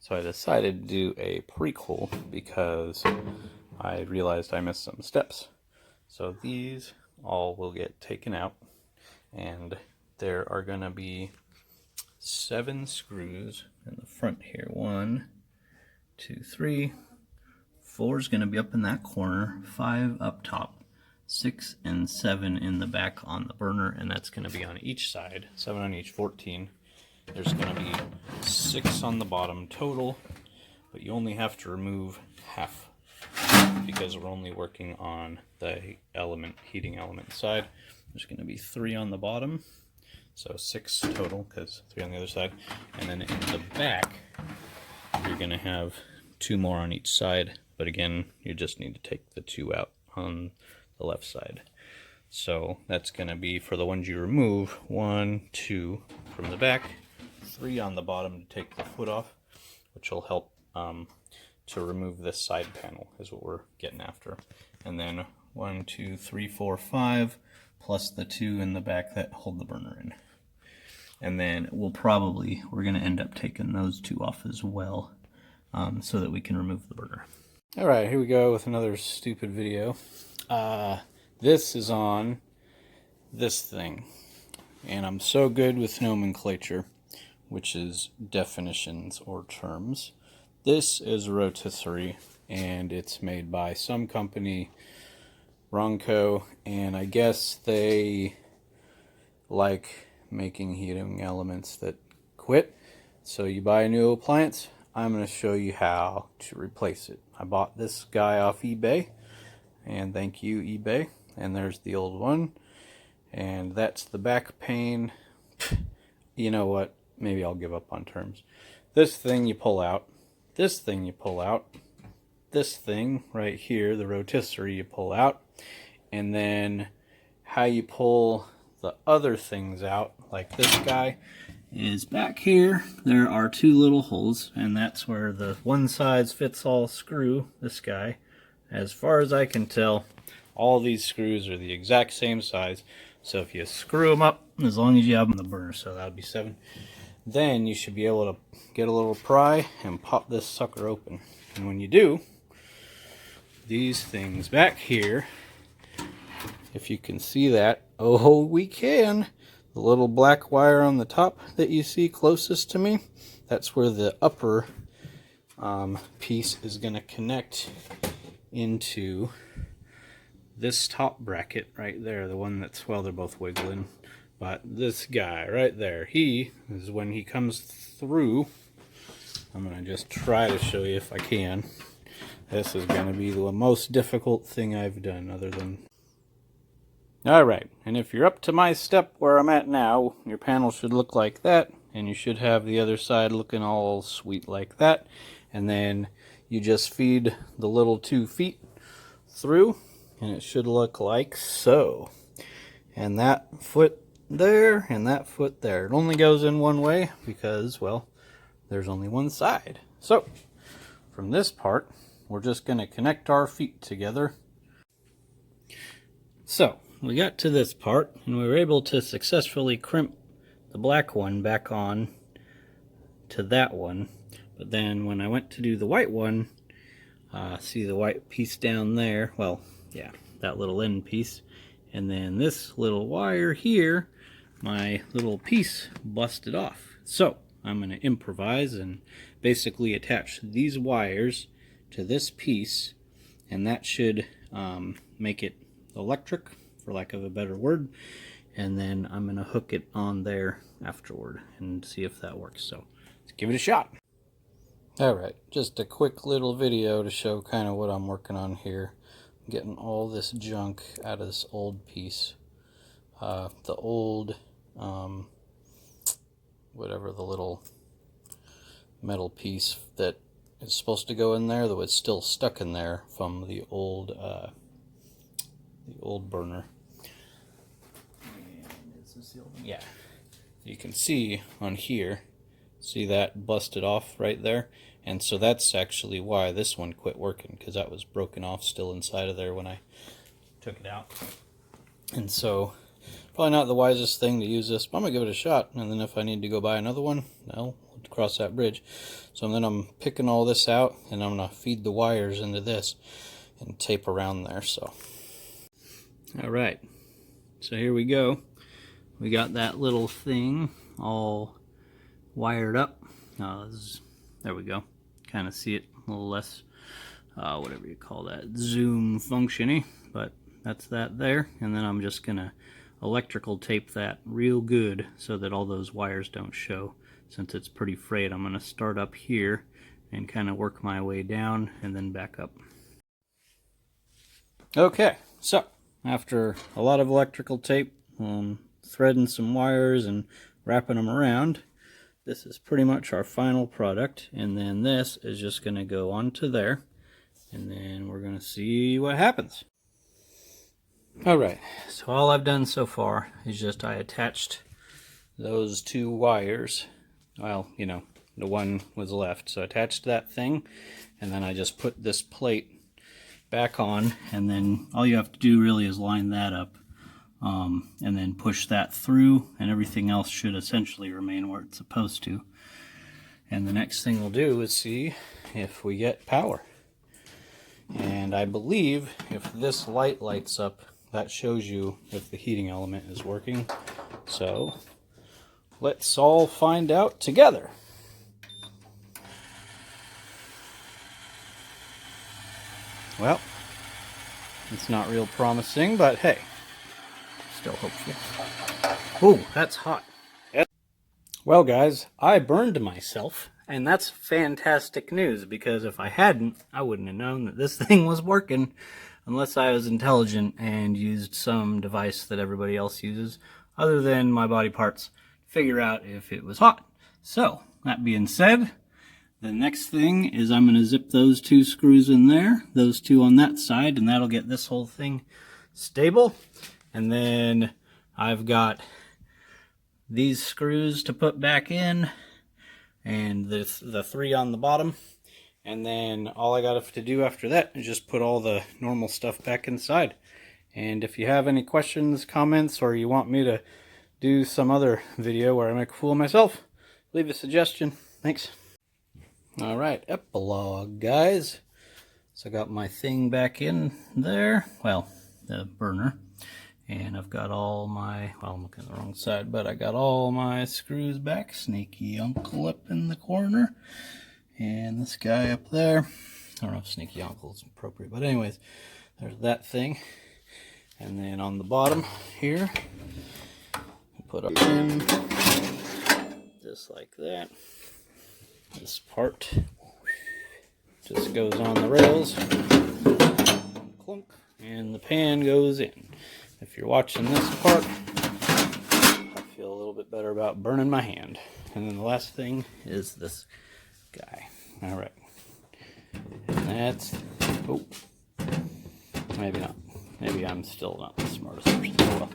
So I decided to do a prequel because I realized I missed some steps. So these all will get taken out, and there are going to be 7 screws in the front here. 1, 2, 3. 4 is going to be up in that corner, 5 up top, 6 and 7 in the back on the burner, and that's going to be on each side, 7 on each, 14. There's going to be 6 on the bottom total, but you only have to remove half because we're only working on the heating element side. There's going to be 3 on the bottom, so 6 total because 3 on the other side. And then in the back, you're going to have 2 more on each side, but again, you just need to take the 2 out on the left side. So that's going to be, for the ones you remove, 1, 2 from the back, 3 on the bottom to take the foot off, which will help to remove this side panel, is what we're getting after. And then 1, 2, 3, 4, 5, plus the 2 in the back that hold the burner in. And then we're going to end up taking those 2 off as well, so that we can remove the burner. Alright, here we go with another stupid video. This is on this thing, and I'm so good with nomenclature, which is definitions or terms. This is rotisserie, and it's made by some company, Ronco, and I guess they like making heating elements that quit. So you buy a new appliance, I'm going to show you how to replace it. I bought this guy off eBay, and thank you eBay. And there's the old one, and that's the back pane. You know what, maybe I'll give up on terms. This thing you pull out, this thing you pull out, this thing right here, the rotisserie, you pull out, and then how you pull the other things out, like this guy, is back here. There are 2 little holes, and that's where the one-size-fits-all screw, this guy, as far as I can tell, all these screws are the exact same size. So if you screw them up, as long as you have them in the burner, so that would be 7, then you should be able to get a little pry and pop this sucker open. And when you do, these things back here, if you can see that, oh, we can. The little black wire on the top that you see closest to me, that's where the upper piece is going to connect into this top bracket right there, the one that's, well, they're both wiggling, but this guy right there, he is, when he comes through, I'm going to just try to show you if I can. This is going to be the most difficult thing I've done, other than... Alright, and if you're up to my step where I'm at now, your panel should look like that, and you should have the other side looking all sweet like that, and then you just feed the little 2 feet through, and it should look like so. And that foot there, and that foot there. It only goes in one way because, well, there's only one side. So, from this part, we're just going to connect our feet together. So, we got to this part, and we were able to successfully crimp the black one back on to that one. But then when I went to do the white one, see the white piece down there? Well, yeah, that little end piece. And then this little wire here, my little piece busted off. So, I'm going to improvise and basically attach these wires to this piece, and that should make it electric, for lack of a better word, and then I'm going to hook it on there afterward and see if that works. So let's give it a shot. Alright, just a quick little video to show kind of what I'm working on here. I'm getting all this junk out of this old piece. The old, whatever, the little metal piece that is supposed to go in there that was still stuck in there from the old burner. Yeah, you can see on here, see that busted off right there, and so that's actually why this one quit working, because that was broken off still inside of there when I took it out. And so probably not the wisest thing to use this, but I'm gonna give it a shot, and then if I need to go buy another one, well, we'll cross that bridge. So then I'm picking all this out, and I'm going to feed the wires into this and tape around there. So, all right, so here we go. We got that little thing all wired up. There we go. Kind of see it a little less, whatever you call that, zoom functiony, but that's that there. And then I'm just gonna electrical tape that real good so that all those wires don't show. Since it's pretty frayed, I'm gonna start up here and kind of work my way down and then back up. Okay, so after a lot of electrical tape, threading some wires and wrapping them around, this is pretty much our final product. And then this is just going to go onto there, and then we're going to see what happens. Alright, so all I've done so far is just I attached those two wires. Well, you know, the one was left, so I attached that thing, and then I just put this plate back on, and then all you have to do really is line that up, and then push that through, and everything else should essentially remain where it's supposed to. And the next thing we'll do is see if we get power. And I believe if this light lights up, that shows you if the heating element is working. So let's all find out together. Well, it's not real promising, but hey, still hopeful. Ooh, that's hot. Well, guys, I burned myself, and that's fantastic news, because if I hadn't, I wouldn't have known that this thing was working unless I was intelligent and used some device that everybody else uses other than my body parts to figure out if it was hot. So, that being said, the next thing is I'm going to zip those two screws in there, those two on that side, and that'll get this whole thing stable. And then I've got these screws to put back in, and the three on the bottom. And then all I got to do after that is just put all the normal stuff back inside. And if you have any questions, comments, or you want me to do some other video where I make a fool of myself, leave a suggestion. Thanks. Alright, epilogue, guys. So I got my thing back in there, well, the burner. And I've got all my, well, I'm looking at the wrong side, but I got all my screws back. Sneaky uncle up in the corner. And this guy up there. I don't know if sneaky uncle is appropriate, but anyways, there's that thing. And then on the bottom here, put a pin just like that. This part just goes on the rails, clunk, and the pan goes in. If you're watching this part, I feel a little bit better about burning my hand. And then the last thing is this guy. Alright. And that's, oh, maybe not. Maybe I'm still not the smartest person. Oh well.